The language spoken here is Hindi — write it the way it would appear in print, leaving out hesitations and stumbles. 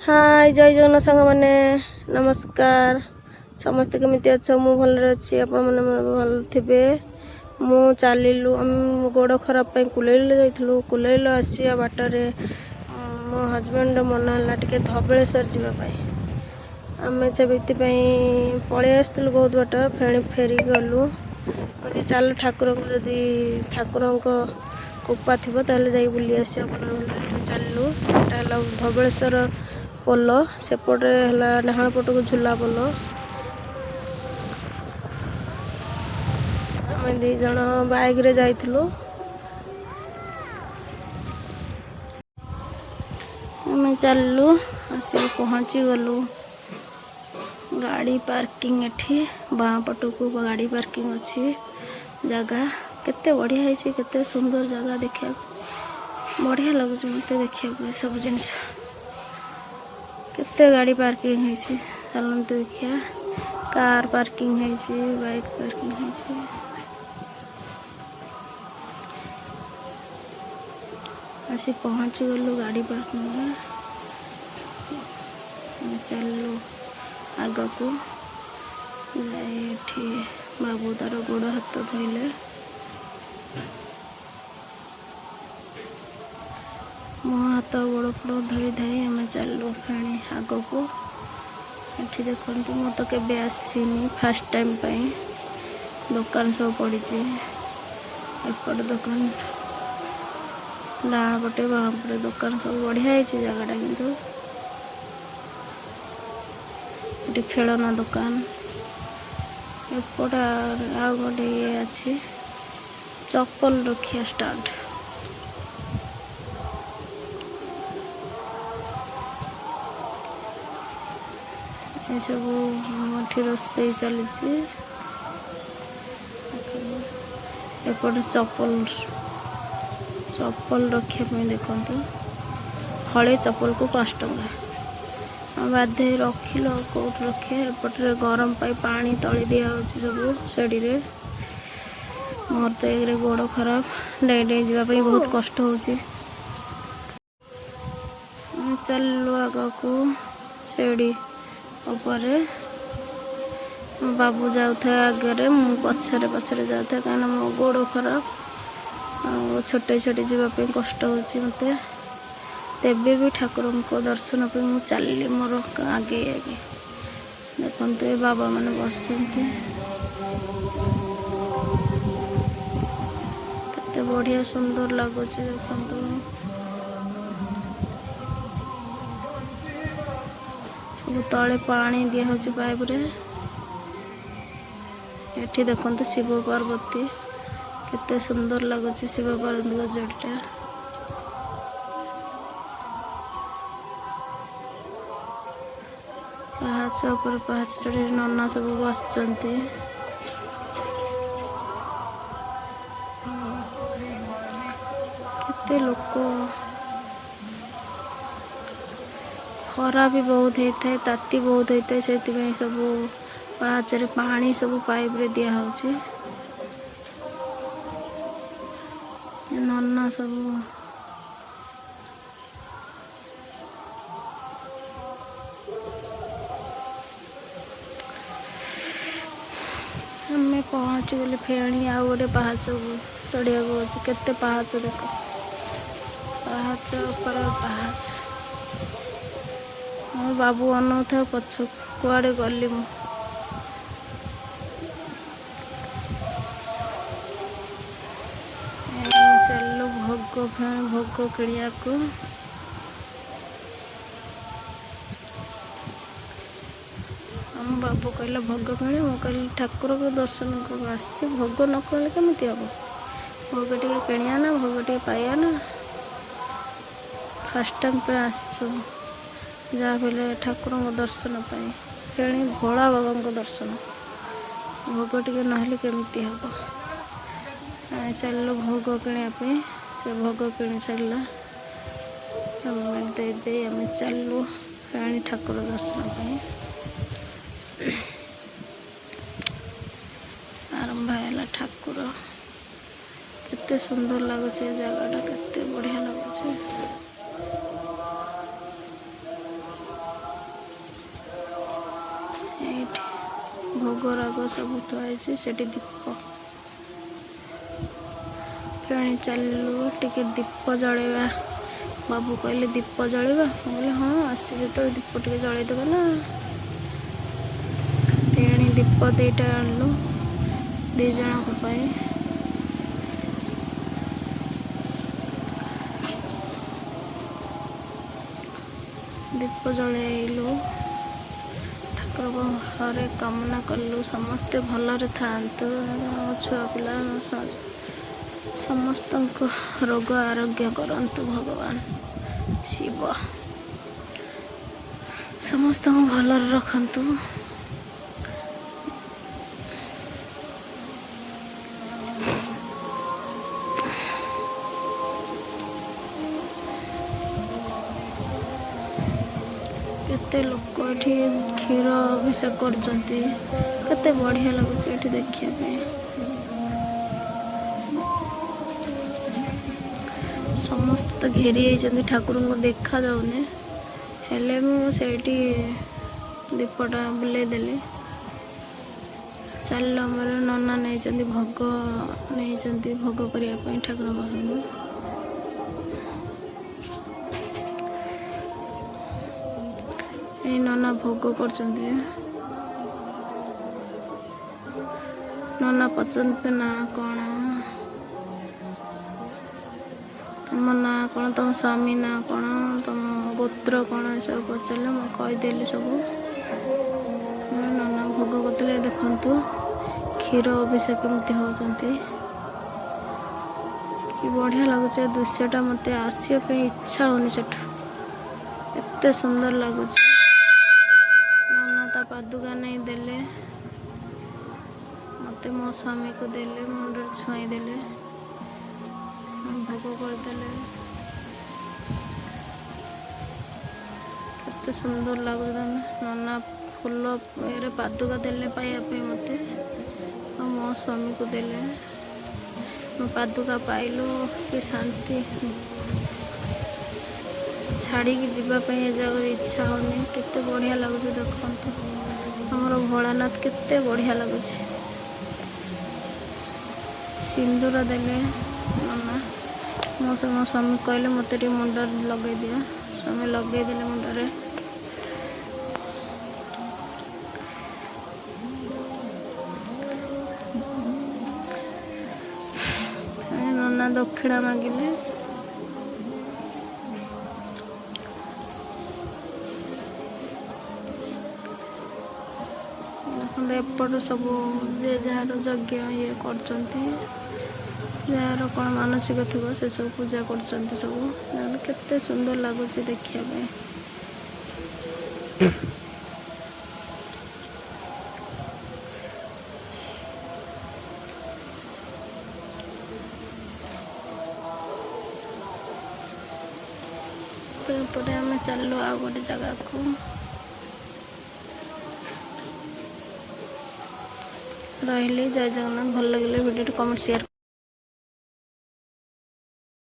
हाय जय जगन्नाथ सांग मैंने नमस्कार समस्ते केमिति अच्छ मु भलरे अच्छी आपण मैंने भल थे मु चलू गोड़ खराब कुलेल जाइलु कुलेल आसिया बाटरे मो हजबैंड मन है टे धबलेश्वर जावाई आम से पलि आसलु बहुत बाट फेणी फेरी गलु कहे चल ठाकुर जदि ठाकुर कृपा थी जा बुली आस चलू धबलेश्वर पोल सेपटे डाण पट को झूला पोल आम दीज बाइक रे जाइलु आम चलू आस पहुँची गलु गाड़ी पार्किंग एठी बाँ पट को गाड़ी पार्किंग अच्छी जगह केते बढ़िया है केते सुंदर जगह देखा बढ़िया लगुच मत देखा सब जिनस केते गाड़ी पार्किंग है चलते देखिया कार पार्किंग है बाइक पार्किंग है आसी पहुँची गलु गाड़ी पार्किंग में चलू आग को बाबू तार गोड़ हाथ धोइले मो हाथ गोड़ फोड़ धोई धाई आम चलू फेणी आग को ये देखु मु तो केबे आसीनी फास्ट टाइम दुकान सब पड़ी एपट दुकान डाण पटे बाँ पटे दुकान सब बढ़िया है जगटा किंतु ये खेलना दुकान एपट आ गोटे ये अच्छी चप्पल रखिया स्टार्ट ये सब रोसई चली एपटे चप्पल चप्पल रखापी देखु हले चप्पल को 5 टंका बाध्य रखिल कौट रखे एपटे गरम पानी तली दिया सब सेड़ी मोर तो एक गोड़ खराब डे डे जावाई बहुत कष्ट हो चलू आग को सेड़ी उपरे बाबू जाऊे आगे मु पछरे पछरे जाऊे कहीं मो गोड़ खराब छोटे छोटे जावाई कष्ट हो मत तेबे भी ठाकुर को दर्शन पे मु चलि मोर आगे आगे देखते बाबा मैंने बस केते बढ़िया सुंदर लगुच देखु सब तले पानी दिया पाइप रे एठी देखते शिव पार्वती केते सुंदर लगुच शिव पार्वती का जोड़ीटा पहाच पर पहाच चढ़ी नना सब बस केते लोक खरा भी बहुत होता है ताती बहुत होता है से सब पाचरे पानी सब पाइप रे दिया होची नना सब हमें पहुँच गले फेणी आ गोटे पहाच चढ़िया अच्छे केते पहाच देख पहाच ऊपर पहाच मो बाबू अनु था पछ कुआड़े गली मु चलो भोग किणिया को हम बाबू कहला भोग किणी मु कहली ठाकुर को दर्शन को आसी भोग न कले केमती हम भोग टे किणिया ना भोग टे पाइया ना फास्ट टाइम पे आसछु जहाँ बोले ठाकुर को दर्शन पाई फेणी भोला बाबा को दर्शन भोग टे ना केमती हम चलो भोग किणापी से भोग किणी सारा दे दे आम चलू फेणी ठाकुर दर्शन आरंभ है ठाकुर केते सुंदर लगुच जगटा केते बढ़िया लगुच ଭୋଗ ରାଗ ସବୁ ଥୁଆ ହେଇଛି। ସେଠି ଦୀପ ଫେଣି ଚାଲିଲୁ ଟିକେ ଦୀପ ଜଳେଇବା। ବାବୁ କହିଲେ ଦୀପ ଜଳେଇବା। ମୁଁ କହିଲି ହଁ ଆସିଛି ତ ଦୀପ ଟିକେ ଜଳେଇଦେବା ନା। ଫେଣି ଦୀପ ଦୁଇଟା ଆଣିଲୁ 2 ଜଣଙ୍କ ପାଇଁ। ଦୀପ ଜଳେଇଲୁ, ଠାକୁରଙ୍କ ହରେ କାମନା କଲୁ ସମସ୍ତେ ଭଲରେ ଥାଆନ୍ତୁ। ଛୁଆ ପିଲା ସମସ୍ତଙ୍କ ରୋଗ ଆରୋଗ୍ୟ କରନ୍ତୁ ଭଗବାନ ଶିବ, ସମସ୍ତଙ୍କୁ ଭଲରେ ରଖନ୍ତୁ। କେତେ ଲୋକ ଏଠି କ୍ଷୀର ଅଭିଷେକ କରୁଛନ୍ତି। କେତେ ବଢ଼ିଆ ଲାଗୁଛି ଏଠି ଦେଖିବା ପାଇଁ। ସମସ୍ତେ ତ ଘେରି ହେଇଛନ୍ତି, ଠାକୁରଙ୍କୁ ଦେଖାଯାଉନି, ହେଲେ ମୁଁ ସେଇଠି ଦୀପଟା ବୁଲେଇ ଦେଲି। ଚାଲିଲ ଆମର ନନା ନେଇଛନ୍ତି ଭୋଗ, ନେଇଛନ୍ତି ଭୋଗ କରିବା ପାଇଁ ଠାକୁରଙ୍କ ପାଖକୁ। ଏଇ ନନା ଭୋଗ କରୁଛନ୍ତି। ନନା ପଚାରନ୍ତି ନା କ'ଣ, ତମ ନାଁ କ'ଣ, ତମ ସ୍ୱାମୀ ନାଁ କ'ଣ, ତମ ଗୋତ୍ର କ'ଣ, ଏସବୁ ପଚାରିଲେ ମୁଁ କହିଦେଲି ସବୁ। ନନା ଭୋଗ କରୁଥିଲେ। ଦେଖନ୍ତୁ କ୍ଷୀର ଅଭିଷେକ କେମିତି ହେଉଛନ୍ତି, କି ବଢ଼ିଆ ଲାଗୁଛି ଏ ଦୃଶ୍ୟଟା। ମୋତେ ଆସିବା ପାଇଁ ଇଚ୍ଛା ହେଉନି ସେଠୁ, ଏତେ ସୁନ୍ଦର ଲାଗୁଛି। ନନା ତା ପାଦୁକା ନେଇ ଦେଲେ, ମୋତେ ମୋ ସ୍ୱାମୀକୁ ଦେଲେ, ମୁଣ୍ଡରେ ଛୁଆଇଁ ଦେଲେ, ଭୋଗ କରିଦେଲେ। କେତେ ସୁନ୍ଦର ଲାଗୁଛି। ନନା ଫୁଲ ଏରେ ପାଦୁକା ଦେଲେ ପାଇବା ପାଇଁ ମୋତେ, ଆଉ ମୋ ସ୍ୱାମୀକୁ ଦେଲେ। ମୋ ପାଦୁକା ପାଇଲୁ, କି ଶାନ୍ତି। ଛାଡ଼ିକି ଯିବା ପାଇଁ ଏ ଜାଗାରେ ଇଚ୍ଛା ହେଉନି। କେତେ ବଢ଼ିଆ ଲାଗୁଛି ଦେଖନ୍ତୁ। ଆମର ଭୋଳାନାଥ କେତେ ବଢ଼ିଆ ଲାଗୁଛି। ସିନ୍ଦୁର ଦେଲେ ନନା। ମୋ ସ୍ୱାମୀ କହିଲେ ମୋତେ ଟିକେ ମୁଣ୍ଡରେ ଲଗେଇ ଦିଅ। ସ୍ୱାମୀ ଲଗେଇ ଦେଲେ ମୁଣ୍ଡରେ। ନନା ଦକ୍ଷିଣା ମାଗିଲେ। ଏପଟ ସବୁ ଯେ ଯାହାର ଯଜ୍ଞ ଇଏ କରୁଛନ୍ତି, ଯାହାର କ'ଣ ମାନସିକ ଥିବ ସେସବୁ ପୂଜା କରୁଛନ୍ତି ସବୁ। କେତେ ସୁନ୍ଦର ଲାଗୁଛି ଦେଖିବା ପାଇଁ। ତ ଏପଟେ ଆମେ ଚାଲିଲୁ ଆଉ ଗୋଟେ ଜାଗାକୁ। ରହିଲି। ଜୟ ଜଗନ୍ନାଥ। ଭଲ ଲାଗିଲେ ଭିଡ଼ିଓଟି କମେଣ୍ଟ ସେୟାର